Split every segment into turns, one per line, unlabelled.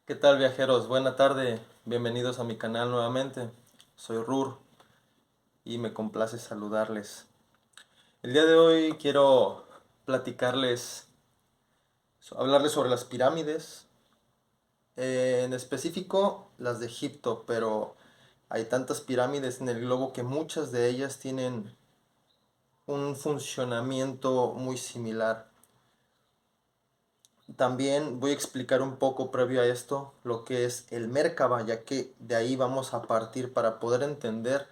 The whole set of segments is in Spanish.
¿Qué tal, viajeros? Buena tarde, bienvenidos a mi canal nuevamente. Soy Rur y me complace saludarles. El día de hoy quiero platicarles, hablarles sobre las pirámides, en específico las de Egipto, pero hay tantas pirámides en el globo que muchas de ellas tienen un funcionamiento muy similar. También voy a explicar un poco previo a esto lo que es el Merkaba, ya que de ahí vamos a partir para poder entender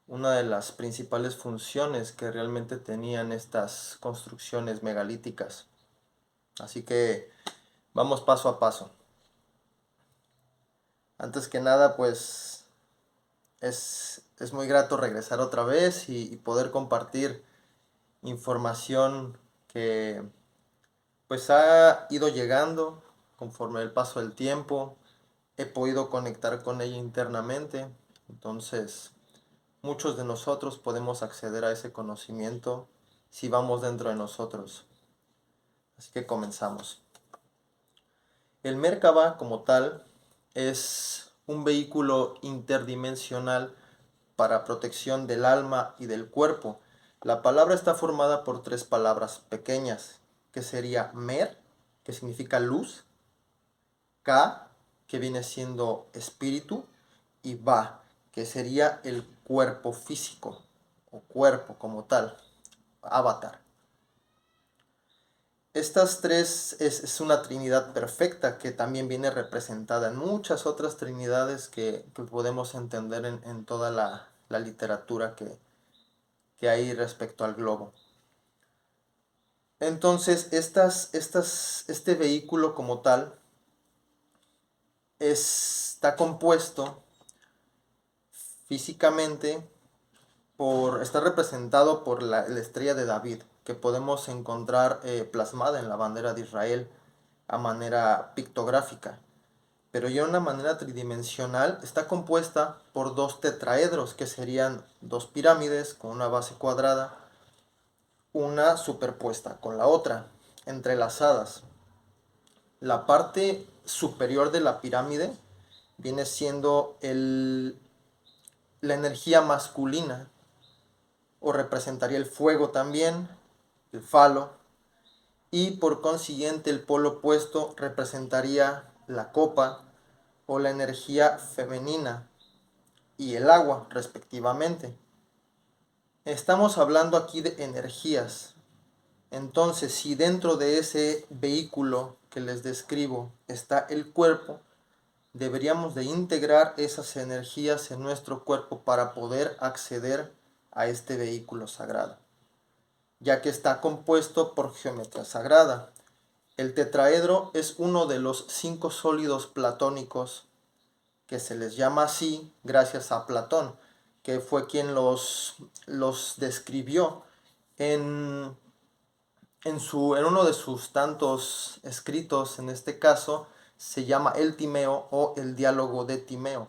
una de las principales funciones que realmente tenían estas construcciones megalíticas. Así que vamos paso a paso. Antes que nada, pues es muy grato regresar otra vez y poder compartir información que pues ha ido llegando conforme el paso del tiempo. He podido conectar con ella internamente. Entonces, muchos de nosotros podemos acceder a ese conocimiento si vamos dentro de nosotros. Así que comenzamos. El Merkaba como tal es un vehículo interdimensional para protección del alma y del cuerpo. La palabra está formada por tres palabras pequeñas, que sería Mer, que significa luz, Ka, que viene siendo espíritu, y Ba, que sería el cuerpo físico, o cuerpo como tal, avatar. Estas tres es una trinidad perfecta que también viene representada en muchas otras trinidades que podemos entender en toda la literatura que hay respecto al globo. Entonces, este vehículo como tal está compuesto físicamente está representado por la estrella de David, que podemos encontrar plasmada en la bandera de Israel a manera pictográfica. Pero ya de una manera tridimensional está compuesta por dos tetraedros, que serían dos pirámides con una base cuadrada, una superpuesta con la otra, entrelazadas. La parte superior de la pirámide viene siendo la energía masculina, o representaría el fuego también, el falo, y por consiguiente el polo opuesto representaría la copa o la energía femenina y el agua respectivamente. Estamos hablando aquí de energías. Entonces, si dentro de ese vehículo que les describo está el cuerpo, deberíamos de integrar esas energías en nuestro cuerpo para poder acceder a este vehículo sagrado, ya que está compuesto por geometría sagrada. El tetraedro es uno de los 5 sólidos platónicos, que se les llama así gracias a Platón, que fue quien los describió en, en uno de sus tantos escritos. En este caso se llama El Timeo o el diálogo de Timeo,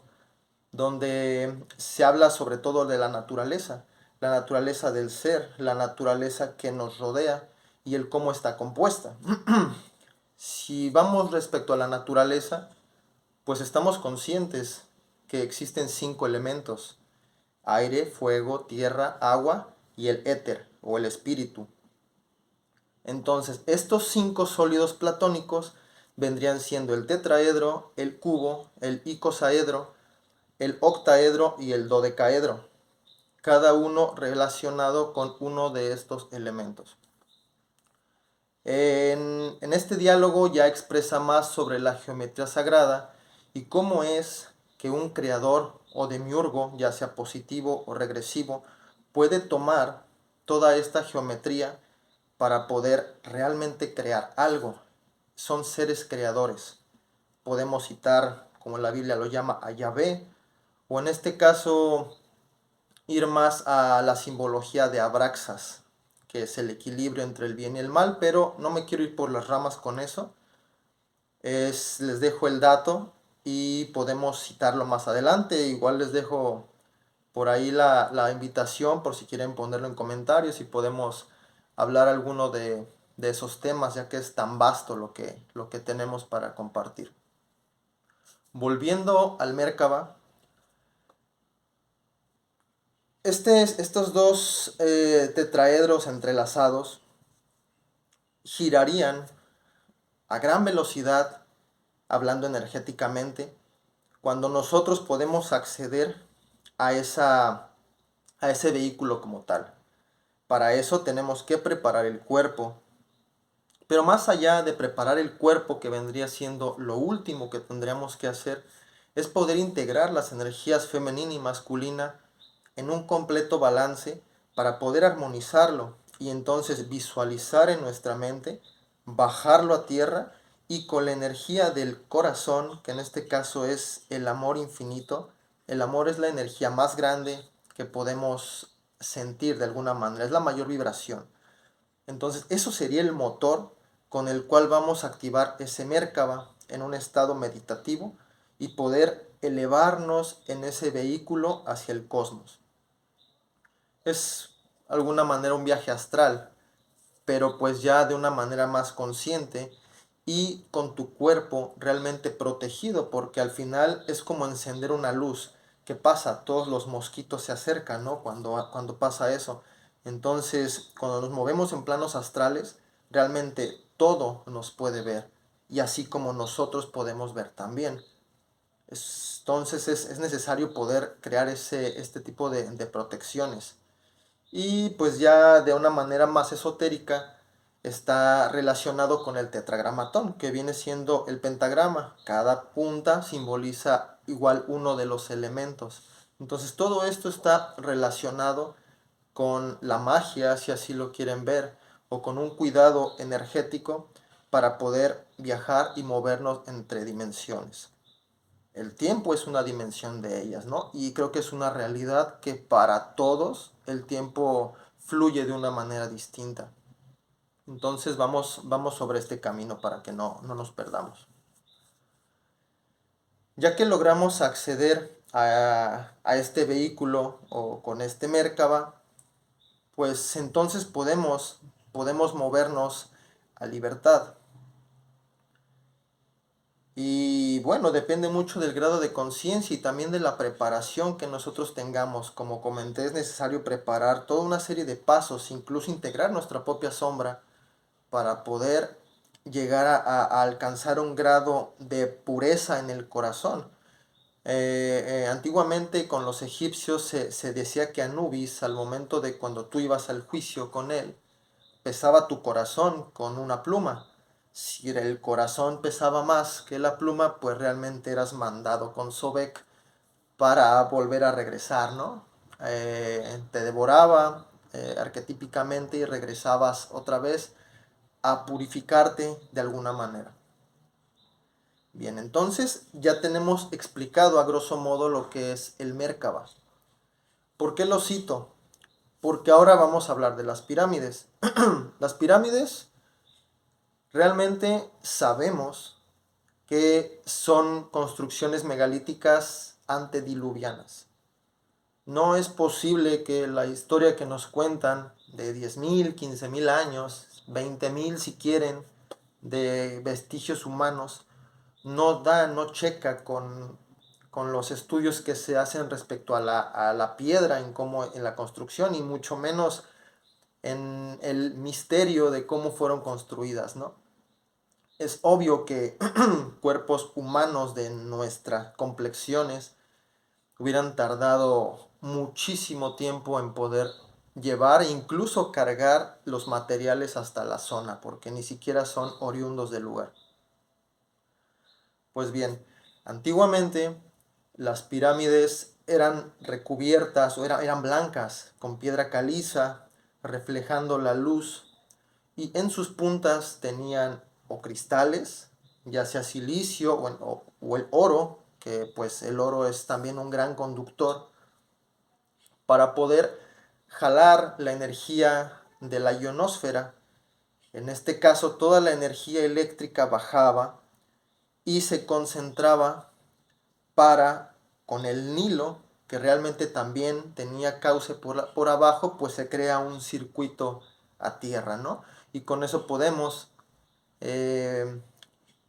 donde se habla sobre todo de la naturaleza del ser, la naturaleza que nos rodea y el cómo está compuesta. Si vamos respecto a la naturaleza, pues estamos conscientes que existen 5 elementos: aire, fuego, tierra, agua y el éter o el espíritu. Entonces, estos 5 sólidos platónicos vendrían siendo el tetraedro, el cubo, el icosaedro, el octaedro y el dodecaedro, cada uno relacionado con uno de estos elementos. En este diálogo ya expresa más sobre la geometría sagrada y cómo es que un creador o demiurgo, ya sea positivo o regresivo, puede tomar toda esta geometría para poder realmente crear algo. Son seres creadores. Podemos citar, como la Biblia lo llama, a Yahvé, o en este caso ir más a la simbología de Abraxas, que es el equilibrio entre el bien y el mal, pero no me quiero ir por las ramas con eso. Les dejo el dato y podemos citarlo más adelante. Igual les dejo por ahí la invitación por si quieren ponerlo en comentarios y podemos hablar alguno de esos temas, ya que es tan vasto lo que tenemos para compartir. Volviendo al Merkaba, estos dos tetraedros entrelazados girarían a gran velocidad, hablando energéticamente, cuando nosotros podemos acceder a, a ese vehículo como tal. Para eso tenemos que preparar el cuerpo. Pero más allá de preparar el cuerpo, que vendría siendo lo último que tendríamos que hacer, es poder integrar las energías femenina y masculina en un completo balance para poder armonizarlo y entonces visualizar en nuestra mente, bajarlo a tierra y con la energía del corazón, que en este caso es el amor infinito. El amor es la energía más grande que podemos sentir de alguna manera, es la mayor vibración. Entonces eso sería el motor con el cual vamos a activar ese Merkaba en un estado meditativo y poder elevarnos en ese vehículo hacia el cosmos. Es de alguna manera un viaje astral, pero pues ya de una manera más consciente y con tu cuerpo realmente protegido, porque al final es como encender una luz. ¿Qué pasa? Todos los mosquitos se acercan, ¿no? Cuando pasa eso. Entonces, cuando nos movemos en planos astrales, realmente todo nos puede ver, y así como nosotros podemos ver también. Entonces es necesario poder crear este tipo de protecciones. Y pues ya de una manera más esotérica está relacionado con el tetragramatón, que viene siendo el pentagrama. Cada punta simboliza igual uno de los elementos. Entonces todo esto está relacionado con la magia, si así lo quieren ver, o con un cuidado energético para poder viajar y movernos entre dimensiones. El tiempo es una dimensión de ellas, ¿no? Y creo que es una realidad que para todos el tiempo fluye de una manera distinta. Entonces vamos sobre este camino para que no nos perdamos. Ya que logramos acceder a este vehículo o con este Merkaba, pues entonces podemos movernos a libertad. Y bueno, depende mucho del grado de conciencia y también de la preparación que nosotros tengamos. Como comenté, es necesario preparar toda una serie de pasos, incluso integrar nuestra propia sombra para poder llegar a alcanzar un grado de pureza en el corazón. Antiguamente con los egipcios se decía que Anubis, al momento de cuando tú ibas al juicio con él, pesaba tu corazón con una pluma. Si el corazón pesaba más que la pluma, pues realmente eras mandado con Sobek para volver a regresar, ¿no? Te devoraba arquetípicamente y regresabas otra vez a purificarte de alguna manera. Bien, entonces ya tenemos explicado a grosso modo lo que es el Merkaba. ¿Por qué lo cito? Porque ahora vamos a hablar de las pirámides. Las pirámides realmente sabemos que son construcciones megalíticas antediluvianas. No es posible que la historia que nos cuentan de 10.000, 15.000 años, 20.000 si quieren, de vestigios humanos, no checa con los estudios que se hacen respecto a la piedra en la construcción, y mucho menos en el misterio de cómo fueron construidas, ¿no? Es obvio que cuerpos humanos de nuestras complexiones hubieran tardado muchísimo tiempo en poder llevar e incluso cargar los materiales hasta la zona, porque ni siquiera son oriundos del lugar. Pues bien, antiguamente las pirámides eran recubiertas o eran blancas con piedra caliza, reflejando la luz, y en sus puntas tenían o cristales, ya sea silicio o el oro, que pues el oro es también un gran conductor, para poder jalar la energía de la ionosfera. En este caso, toda la energía eléctrica bajaba y se concentraba para, con el Nilo, que realmente también tenía cauce por abajo, pues se crea un circuito a tierra, ¿no? Y con eso podemos eh,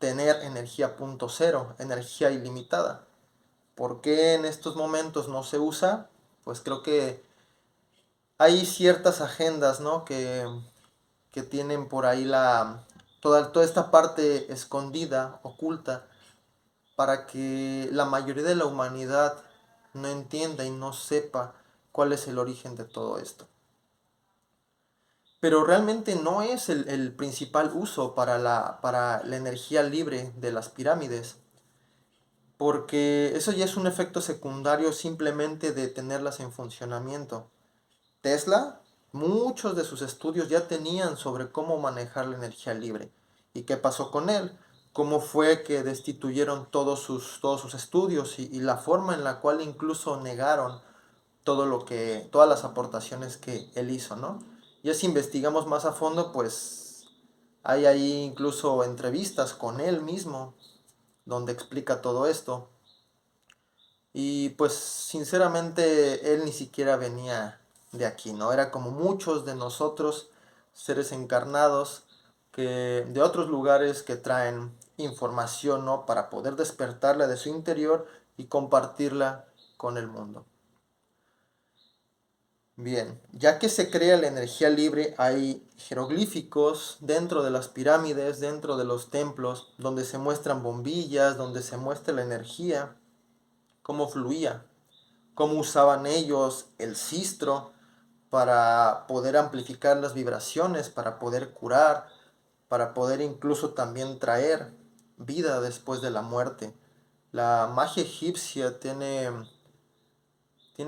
tener energía punto cero, energía ilimitada. ¿Por qué en estos momentos no se usa? Pues creo que hay ciertas agendas, ¿no? Que tienen por ahí toda esta parte escondida, oculta, para que la mayoría de la humanidad no entienda y no sepa cuál es el origen de todo esto. Pero realmente no es el principal uso para la energía libre de las pirámides, porque eso ya es un efecto secundario simplemente de tenerlas en funcionamiento. Tesla, muchos de sus estudios ya tenían sobre cómo manejar la energía libre. ¿Y qué pasó con él? ¿Cómo fue que destituyeron todos sus estudios y la forma en la cual incluso negaron todas las aportaciones que él hizo, ¿no? Ya si investigamos más a fondo, pues hay ahí incluso entrevistas con él mismo, donde explica todo esto. Y pues sinceramente él ni siquiera venía de aquí, ¿no? Era como muchos de nosotros, seres encarnados, que de otros lugares que traen información, ¿no? Para poder despertarla de su interior y compartirla con el mundo. Bien, ya que se crea la energía libre, hay jeroglíficos dentro de las pirámides, dentro de los templos, donde se muestran bombillas, donde se muestra la energía, cómo fluía, cómo usaban ellos el sistro para poder amplificar las vibraciones, para poder curar, para poder incluso también traer vida después de la muerte. La magia egipcia tiene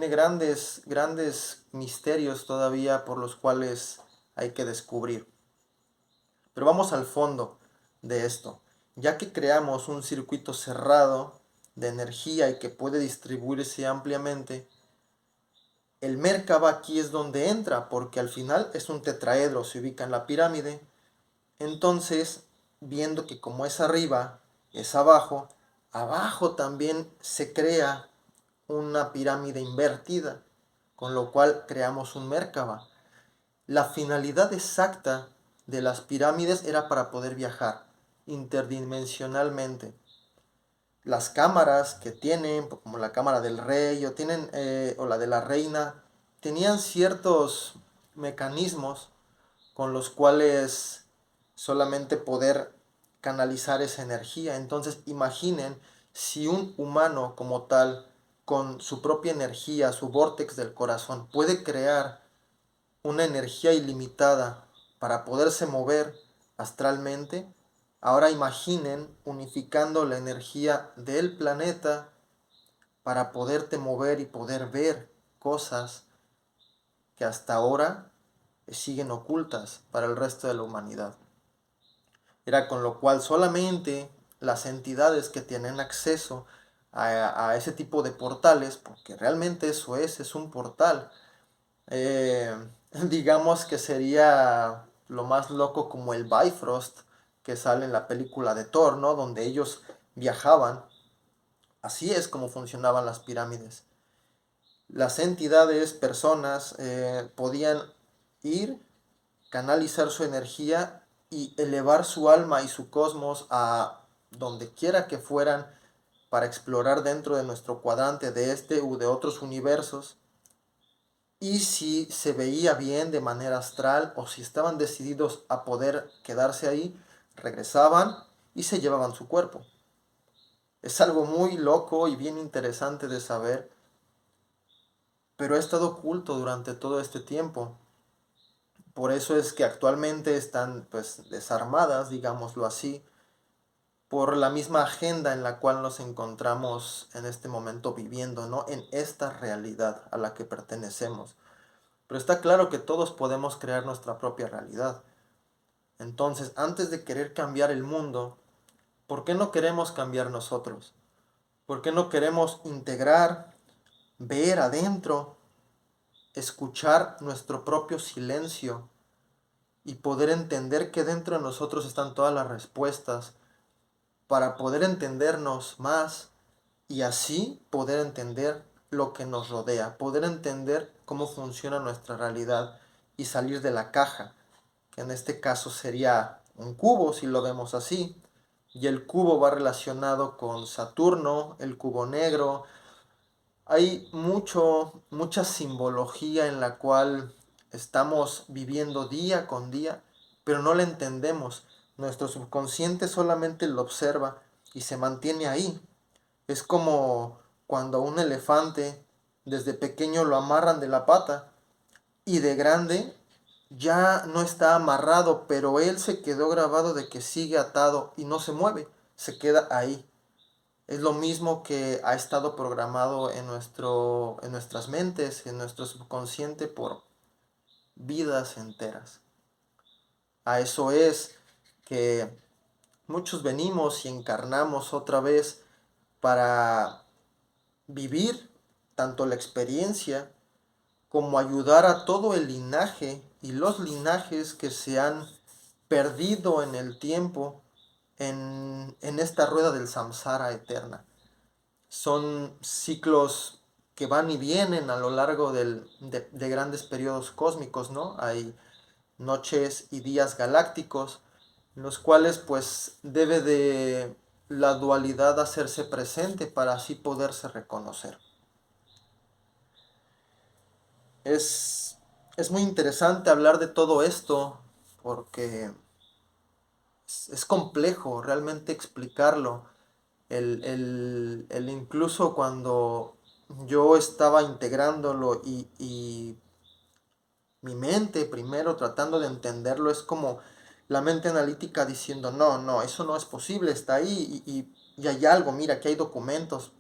grandes misterios todavía por los cuales hay que descubrir. Pero vamos al fondo de esto. Ya que creamos un circuito cerrado de energía y que puede distribuirse ampliamente, el Merkaba aquí es donde entra, porque al final es un tetraedro, se ubica en la pirámide. Entonces, viendo que como es arriba, es abajo, abajo también se crea una pirámide invertida, con lo cual creamos un Merkaba. La finalidad exacta de las pirámides era para poder viajar interdimensionalmente. Las cámaras que tienen, como la cámara del rey o la de la reina, tenían ciertos mecanismos con los cuales solamente poder canalizar esa energía. Entonces imaginen si un humano como tal, con su propia energía, su vórtex del corazón, puede crear una energía ilimitada para poderse mover astralmente. Ahora imaginen unificando la energía del planeta para poderte mover y poder ver cosas que hasta ahora siguen ocultas para el resto de la humanidad. Era con lo cual solamente las entidades que tienen acceso a ese tipo de portales, porque realmente eso es un portal, eh, digamos que sería lo más loco como el Bifrost que sale en la película de Thor, ¿no? Donde ellos viajaban. Así es como funcionaban las pirámides. Las entidades, personas, podían ir, canalizar su energía y elevar su alma y su cosmos a donde quiera que fueran para explorar dentro de nuestro cuadrante de este u de otros universos. Y si se veía bien de manera astral o si estaban decididos a poder quedarse ahí, regresaban y se llevaban su cuerpo. Es algo muy loco y bien interesante de saber, pero ha estado oculto durante todo este tiempo. Por eso es que actualmente están pues desarmadas, digámoslo así, por la misma agenda en la cual nos encontramos en este momento viviendo, ¿no? En esta realidad a la que pertenecemos. Pero está claro que todos podemos crear nuestra propia realidad. Entonces, antes de querer cambiar el mundo, ¿por qué no queremos cambiar nosotros? ¿Por qué no queremos integrar, ver adentro, escuchar nuestro propio silencio y poder entender que dentro de nosotros están todas las respuestas para poder entendernos más y así poder entender lo que nos rodea, poder entender cómo funciona nuestra realidad y salir de la caja, que en este caso sería un cubo si lo vemos así, y el cubo va relacionado con Saturno, el cubo negro. Hay mucha simbología en la cual estamos viviendo día con día, pero no la entendemos. Nuestro subconsciente solamente lo observa y se mantiene ahí. Es como cuando a un elefante desde pequeño lo amarran de la pata y de grande ya no está amarrado, pero él se quedó grabado de que sigue atado y no se mueve, se queda ahí. Es lo mismo que ha estado programado en nuestras mentes, en nuestro subconsciente por vidas enteras. A eso es que muchos venimos y encarnamos otra vez para vivir tanto la experiencia como ayudar a todo el linaje y los linajes que se han perdido en el tiempo en esta rueda del samsara eterna. Son ciclos que van y vienen a lo largo de grandes periodos cósmicos, ¿no? Hay noches y días galácticos, en los cuales pues debe de la dualidad hacerse presente para así poderse reconocer. Es, es muy interesante hablar de todo esto porque es complejo realmente explicarlo. El incluso cuando yo estaba integrándolo y mi mente primero tratando de entenderlo es como la mente analítica diciendo, no, no, eso no es posible, está ahí y hay algo, mira, aquí hay documentos,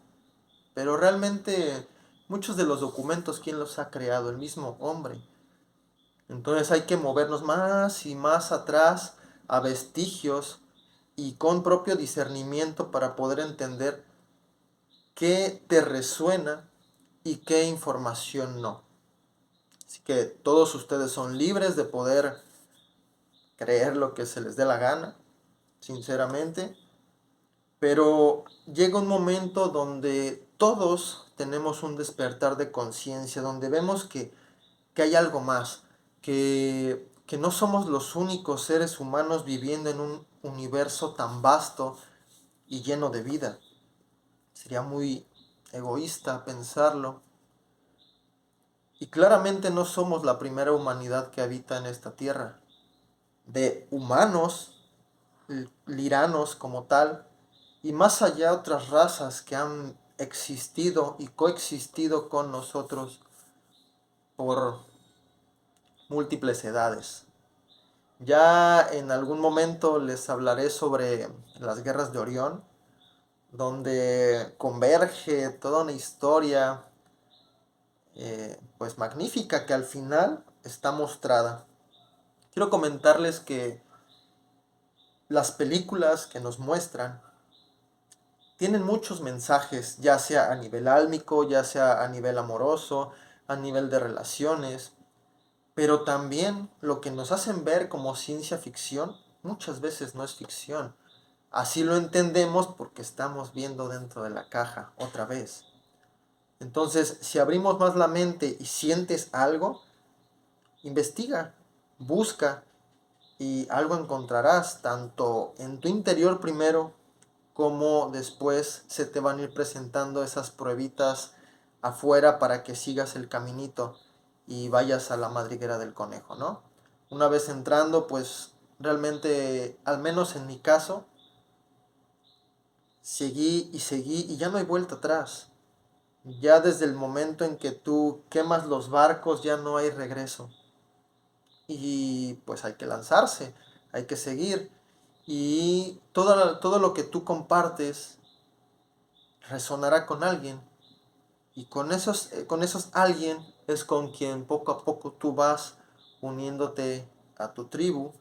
pero realmente muchos de los documentos, ¿quién los ha creado? El mismo hombre. Entonces hay que movernos más y más atrás a vestigios y con propio discernimiento para poder entender qué te resuena y qué información no. Así que todos ustedes son libres de poder creer lo que se les dé la gana, sinceramente, pero llega un momento donde todos tenemos un despertar de conciencia, donde vemos que hay algo más, que no somos los únicos seres humanos viviendo en un universo tan vasto y lleno de vida. Sería muy egoísta pensarlo. Y claramente no somos la primera humanidad que habita en esta tierra. De humanos, liranos como tal, y más allá otras razas que han existido y coexistido con nosotros por múltiples edades. Ya en algún momento les hablaré sobre las guerras de Orión, donde converge toda una historia pues magnífica que al final está mostrada. Quiero comentarles que las películas que nos muestran tienen muchos mensajes, ya sea a nivel álmico, ya sea a nivel amoroso, a nivel de relaciones, pero también lo que nos hacen ver como ciencia ficción muchas veces no es ficción. Así lo entendemos porque estamos viendo dentro de la caja otra vez. Entonces, si abrimos más la mente y sientes algo, investiga, busca y algo encontrarás, tanto en tu interior primero como después se te van a ir presentando esas pruebitas afuera para que sigas el caminito y vayas a la madriguera del conejo, ¿no? Una vez entrando, pues realmente, al menos en mi caso, seguí y seguí y ya no hay vuelta atrás. Ya desde el momento en que tú quemas los barcos ya no hay regreso. Y pues hay que lanzarse, hay que seguir. Y todo lo que tú compartes resonará con alguien. Y con esos alguien es con quien poco a poco tú vas uniéndote a tu tribu.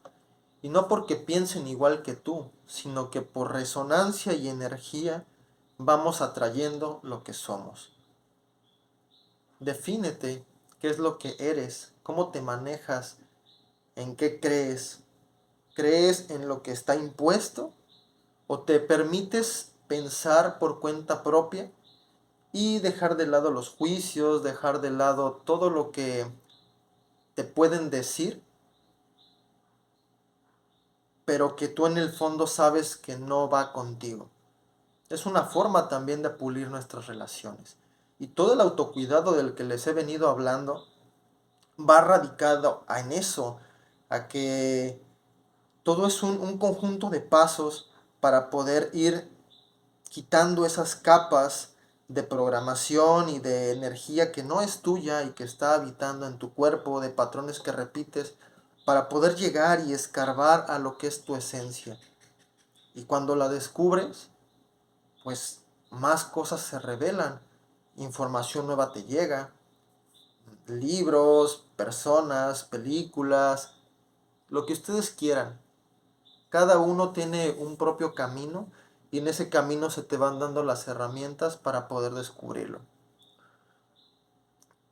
Y no porque piensen igual que tú, sino que por resonancia y energía vamos atrayendo lo que somos. Defínete qué es lo que eres, cómo te manejas, en qué crees. ¿Crees en lo que está impuesto o te permites pensar por cuenta propia y dejar de lado los juicios, dejar de lado todo lo que te pueden decir pero que tú en el fondo sabes que no va contigo. Es una forma también de pulir nuestras relaciones. Y todo el autocuidado del que les he venido hablando va radicado en eso, a que todo es un conjunto de pasos para poder ir quitando esas capas de programación y de energía que no es tuya y que está habitando en tu cuerpo, de patrones que repites, para poder llegar y escarbar a lo que es tu esencia. Y cuando la descubres, pues más cosas se revelan, información nueva te llega, libros, personas, películas, lo que ustedes quieran. Cada uno tiene un propio camino y en ese camino se te van dando las herramientas para poder descubrirlo.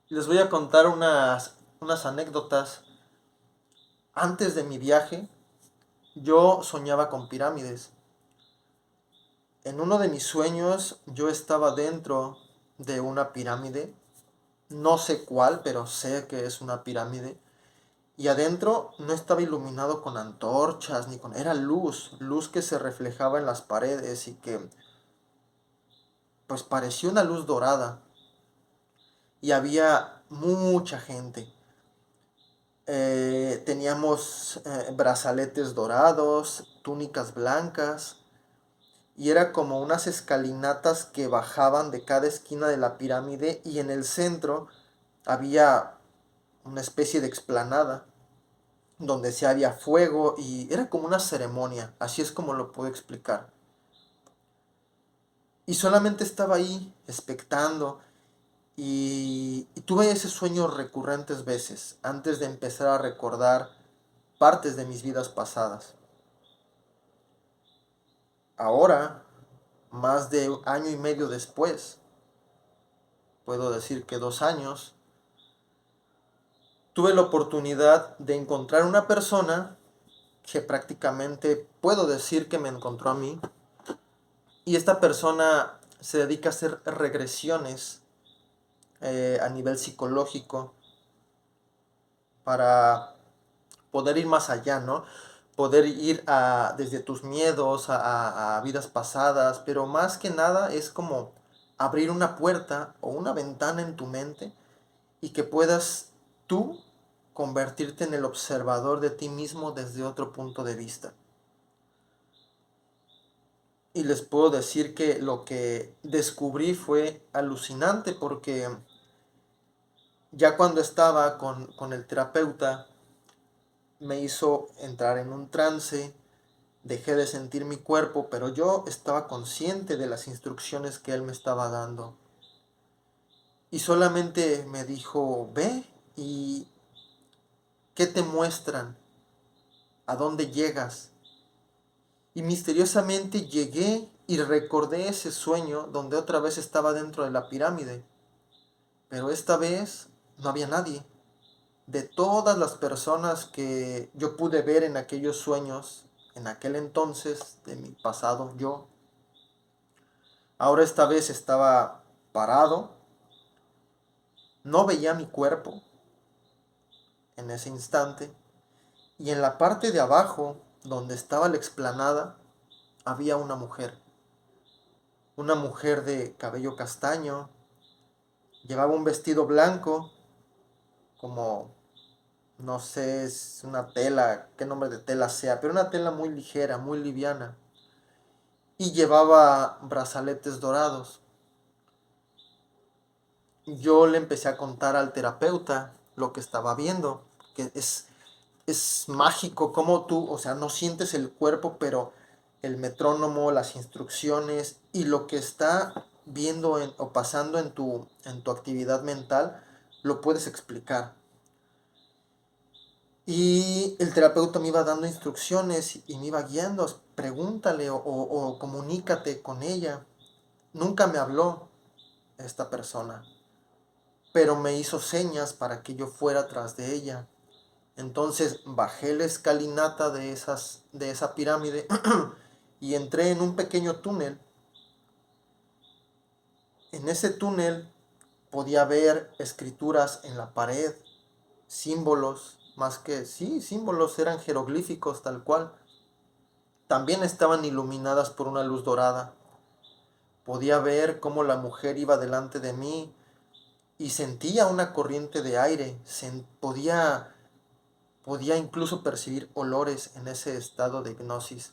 Les voy a contar unas anécdotas. Antes de mi viaje, yo soñaba con pirámides. En uno de mis sueños, yo estaba dentro de una pirámide. No sé cuál, pero sé que es una pirámide. Y adentro no estaba iluminado con antorchas ni con... Era luz, luz que se reflejaba en las paredes y que pues parecía una luz dorada. Y había mucha gente. Teníamos brazaletes dorados, túnicas blancas, y era como unas escalinatas que bajaban de cada esquina de la pirámide y en el centro había una especie de explanada donde se había fuego y era como una ceremonia, así es como lo puedo explicar. Y solamente estaba ahí, expectando, y tuve ese sueño recurrentes veces, antes de empezar a recordar partes de mis vidas pasadas. Ahora, más de un año y medio después, puedo decir que 2 años, tuve la oportunidad de encontrar una persona que prácticamente puedo decir que me encontró a mí. Y esta persona se dedica a hacer regresiones a nivel psicológico para poder ir más allá, ¿no? Poder ir desde tus miedos a vidas pasadas, pero más que nada es como abrir una puerta o una ventana en tu mente y que puedas tú convertirte en el observador de ti mismo desde otro punto de vista. Y les puedo decir que lo que descubrí fue alucinante porque ya cuando estaba con el terapeuta me hizo entrar en un trance, dejé de sentir mi cuerpo, pero yo estaba consciente de las instrucciones que él me estaba dando. Y solamente me dijo, ve y ¿qué te muestran? ¿A dónde llegas? Y misteriosamente llegué y recordé ese sueño donde otra vez estaba dentro de la pirámide. Pero esta vez no había nadie. De todas las personas que yo pude ver en aquellos sueños, en aquel entonces, de mi pasado yo, ahora esta vez estaba parado, no veía mi cuerpo en ese instante, y en la parte de abajo, donde estaba la explanada, había una mujer de cabello castaño, llevaba un vestido blanco, como, no sé, es una tela, qué nombre de tela sea, pero una tela muy ligera, muy liviana, y llevaba brazaletes dorados. Yo le empecé a contar al terapeuta lo que estaba viendo, que es mágico como tú, o sea, no sientes el cuerpo, pero el metrónomo, las instrucciones y lo que está viendo o pasando en tu actividad mental, lo puedes explicar. Y el terapeuta me iba dando instrucciones y me iba guiando, pregúntale o comunícate con ella. Nunca me habló esta persona, pero me hizo señas para que yo fuera tras de ella. Entonces bajé la escalinata de esa pirámide y entré en un pequeño túnel. En ese túnel podía ver escrituras en la pared, símbolos, más que, sí, símbolos, eran jeroglíficos tal cual. también estaban iluminadas por una luz dorada. Podía ver cómo la mujer iba delante de mí y sentía una corriente de aire. Podía incluso percibir olores en ese estado de hipnosis.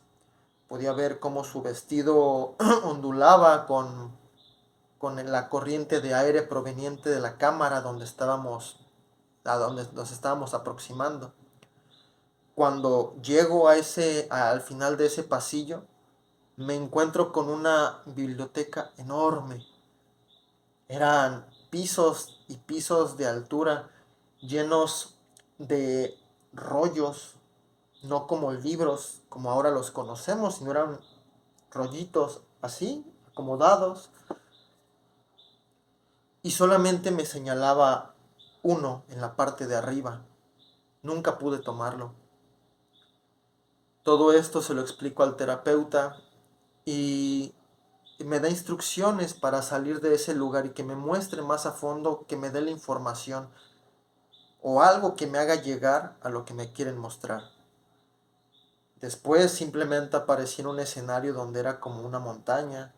Podía ver cómo su vestido ondulaba con la corriente de aire proveniente de la cámara a donde nos estábamos aproximando. Cuando llego al final de ese pasillo, me encuentro con una biblioteca enorme. Eran pisos y pisos de altura llenos de rollos, no como libros como ahora los conocemos, sino eran rollitos así, acomodados, y solamente me señalaba uno en la parte de arriba. Nunca pude tomarlo. Todo esto se lo explico al terapeuta y me da instrucciones para salir de ese lugar y que me muestre más a fondo, que me dé la información o algo que me haga llegar a lo que me quieren mostrar. Después simplemente aparecí en un escenario donde era como una montaña,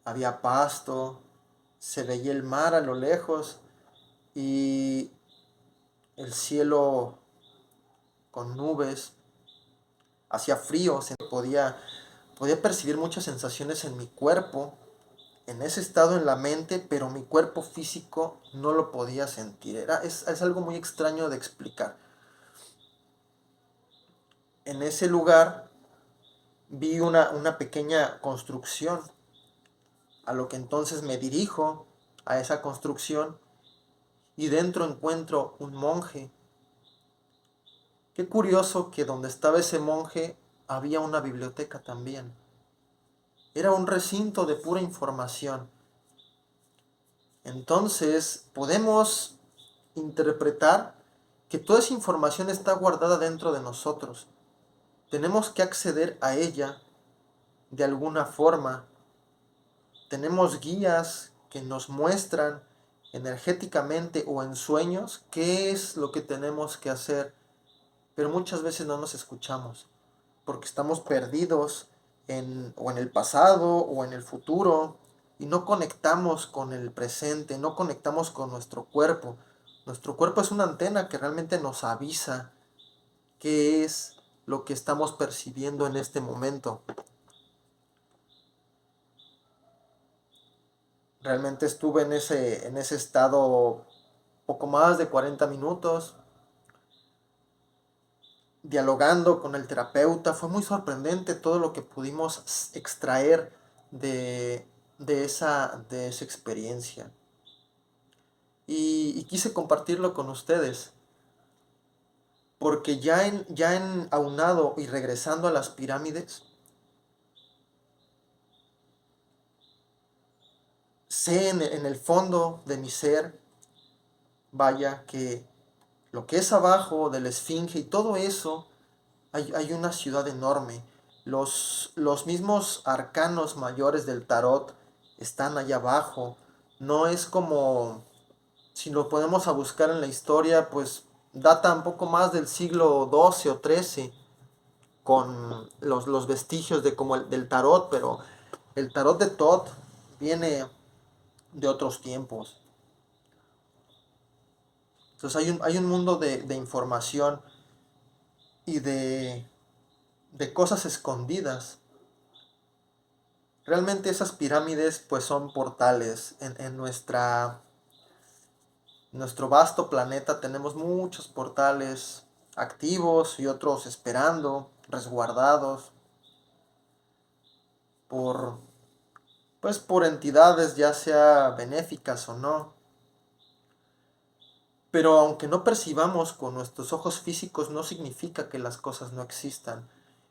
había pasto, se veía el mar a lo lejos y el cielo con nubes, hacía frío, podía percibir muchas sensaciones en mi cuerpo, en ese estado en la mente, pero mi cuerpo físico no lo podía sentir. Es algo muy extraño de explicar. En ese lugar vi una pequeña construcción, a lo que entonces me dirijo a esa construcción y dentro encuentro un monje. Qué curioso que donde estaba ese monje había una biblioteca también. Era un recinto de pura información. Entonces podemos interpretar que toda esa información está guardada dentro de nosotros. Tenemos que acceder a ella de alguna forma. Tenemos guías que nos muestran energéticamente o en sueños qué es lo que tenemos que hacer, pero muchas veces no nos escuchamos porque estamos perdidos o en el pasado o en el futuro y no conectamos con el presente, no conectamos con nuestro cuerpo. Nuestro cuerpo es una antena que realmente nos avisa qué es lo que estamos percibiendo en este momento. Realmente estuve en ese estado poco más de 40 minutos dialogando con el terapeuta. Fue muy sorprendente todo lo que pudimos extraer de esa experiencia. Y quise compartirlo con ustedes, porque ya en aunado y regresando a las pirámides, sé en el fondo de mi ser, vaya, que lo que es abajo de la esfinge y todo eso, hay una ciudad enorme. Los mismos arcanos mayores del tarot están allá abajo. No es como, si lo ponemos a buscar en la historia, pues data un poco más del siglo XII o XIII, con los vestigios de como del tarot, pero el tarot de Thoth viene de otros tiempos. Entonces hay un mundo de información y de cosas escondidas. Realmente esas pirámides pues son portales. En nuestro vasto planeta tenemos muchos portales activos y otros esperando, resguardados por, pues, por entidades ya sea benéficas o no. Pero aunque no percibamos con nuestros ojos físicos, no significa que las cosas no existan.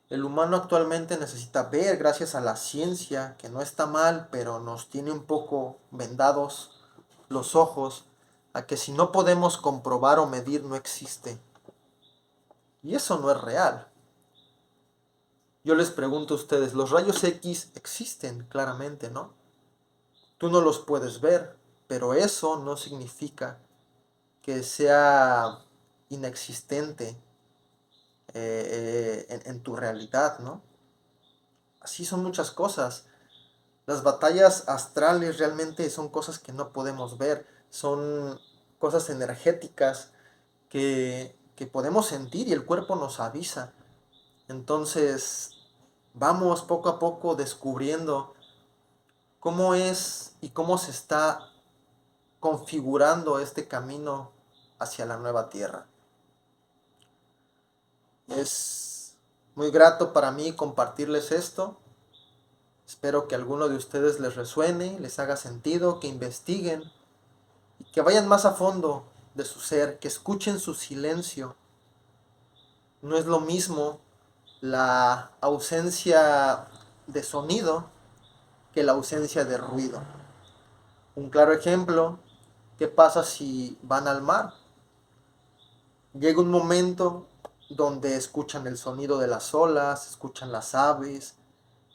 El humano actualmente necesita ver, gracias a la ciencia, que no está mal, pero nos tiene un poco vendados los ojos, a que si no podemos comprobar o medir, no existe. Y eso no es real. Yo les pregunto a ustedes, los rayos X existen claramente, ¿no? Tú no los puedes ver, pero eso no significa que sea inexistente en tu realidad, ¿no? Así son muchas cosas. Las batallas astrales realmente son cosas que no podemos ver, son cosas energéticas que podemos sentir y el cuerpo nos avisa. Entonces, vamos poco a poco descubriendo cómo es y cómo se está configurando este camino hacia la nueva tierra. Es muy grato para mí compartirles esto. Espero que a alguno de ustedes les resuene, les haga sentido, que investiguen y que vayan más a fondo de su ser, que escuchen su silencio. No es lo mismo la ausencia de sonido que la ausencia de ruido. Un claro ejemplo, ¿qué pasa si van al mar? Llega un momento donde escuchan el sonido de las olas, escuchan las aves,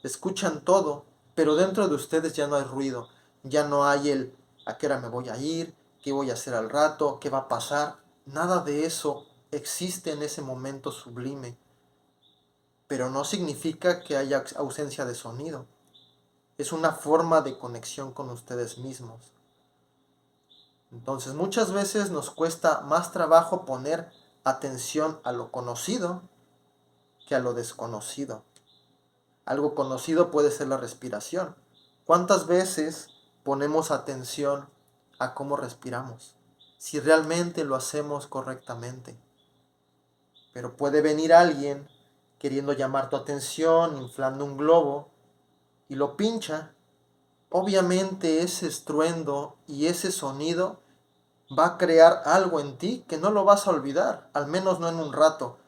escuchan todo, pero dentro de ustedes ya no hay ruido, ya no hay el a qué hora me voy a ir, qué voy a hacer al rato, qué va a pasar. Nada de eso existe en ese momento sublime, pero no significa que haya ausencia de sonido. Es una forma de conexión con ustedes mismos. Entonces muchas veces nos cuesta más trabajo poner atención a lo conocido que a lo desconocido. Algo conocido puede ser la respiración. ¿Cuántas veces ponemos atención a cómo respiramos? Si realmente lo hacemos correctamente. Pero puede venir alguien queriendo llamar tu atención, inflando un globo, y lo pincha. Obviamente ese estruendo y ese sonido va a crear algo en ti que no lo vas a olvidar, al menos no en un rato.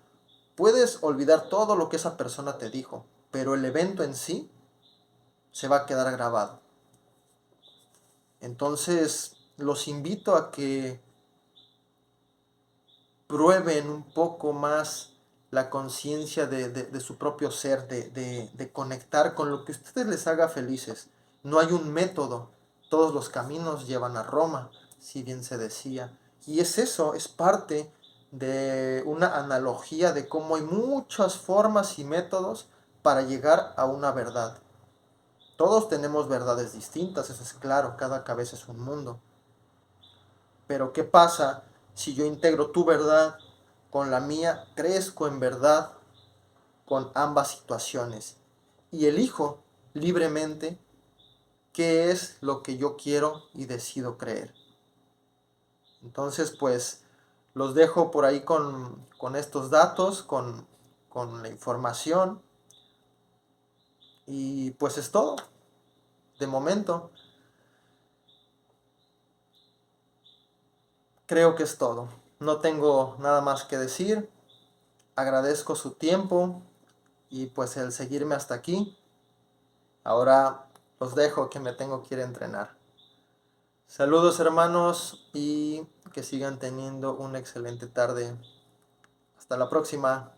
Puedes olvidar todo lo que esa persona te dijo, pero el evento en sí se va a quedar grabado. Entonces, los invito a que prueben un poco más la conciencia de su propio ser, de conectar con lo que a ustedes les haga felices. No hay un método, todos los caminos llevan a Roma, si bien se decía. Y es eso, es parte de una analogía de cómo hay muchas formas y métodos para llegar a una verdad. Todos tenemos verdades distintas, eso es claro, cada cabeza es un mundo. Pero ¿qué pasa si yo integro tu verdad con la mía, crezco en verdad con ambas situaciones y elijo libremente qué es lo que yo quiero y decido creer? Entonces, pues, los dejo por ahí con estos datos, con la información y pues es todo, de momento. Creo que es todo. No tengo nada más que decir. Agradezco su tiempo y pues el seguirme hasta aquí. Ahora los dejo que me tengo que ir a entrenar. Saludos hermanos y que sigan teniendo una excelente tarde. Hasta la próxima.